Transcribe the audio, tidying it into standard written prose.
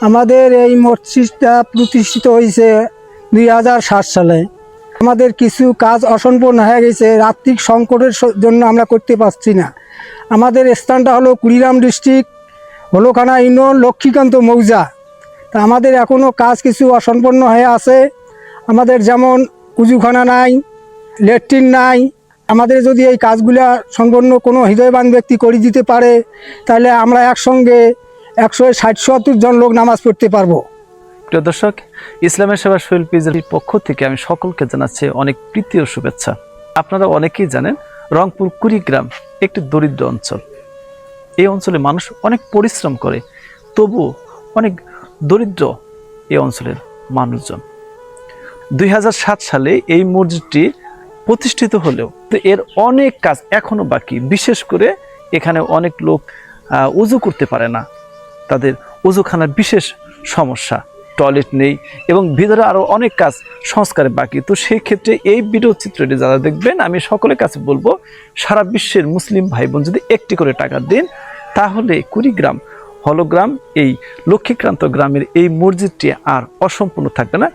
আমাদের এই মসজিদটা প্রতিষ্ঠিত হয়েছে 2007 সালে। আমাদের কিছু কাজ অসম্পূর্ণ হয়ে গেছে, আর্থিক সংকটের জন্য আমরা করতে পারছি না। আমাদের স্থানটা হলো কুড়িগ্রাম ডিস্ট্রিক্ট, হলখানা ইউনিয়ন, লক্ষ্মীকান্ত মৌজা। তা আমাদের এখনও কাজ কিছু অসম্পূর্ণ হয়ে আছে। আমাদের যেমন উজুখানা নাই, ল্যাট্রিন নাই। আমাদের যদি এই কাজগুলা সম্পূর্ণ কোনো হৃদয়বান ব্যক্তি করে দিতে পারে, তাহলে আমরা একসঙ্গে 160-170 জন লোক নামাজ পড়তে পারবো। প্রিয় দর্শক, ইসলামের সেবা সোহেল পেজের পক্ষ থেকে আমি সকলকে জানাচ্ছি অনেক প্রীতি ও শুভেচ্ছা। আপনারা অনেকেই জানেন, রংপুর কুড়িগ্রাম একটি দরিদ্র অঞ্চল। এই অঞ্চলে মানুষ অনেক পরিশ্রম করে, তবুও অনেক দরিদ্র এই অঞ্চলের মানুষজন। 2007 সালে এই মসজিদটি প্রতিষ্ঠিত হলেও এর অনেক কাজ এখনো বাকি। বিশেষ করে এখানে অনেক লোক উজু করতে পারে না, তাদের উজুখানার বিশেষ সমস্যা, টয়লেট নেই এবং ভিতরে আরও অনেক কাজ সংস্কারে বাকি। তো সেই ক্ষেত্রে এই ভিডিও চিত্রটি যারা দেখবেন, আমি সকলের কাছে বলবো, সারা বিশ্বের মুসলিম ভাই বোন যদি একটি করে টাকা দিন, তাহলে কুড়িগ্রাম হলগ্রাম এই লক্ষ্মীকান্ত গ্রামের এই মসজিদটি আর অসম্পূর্ণ থাকবে না।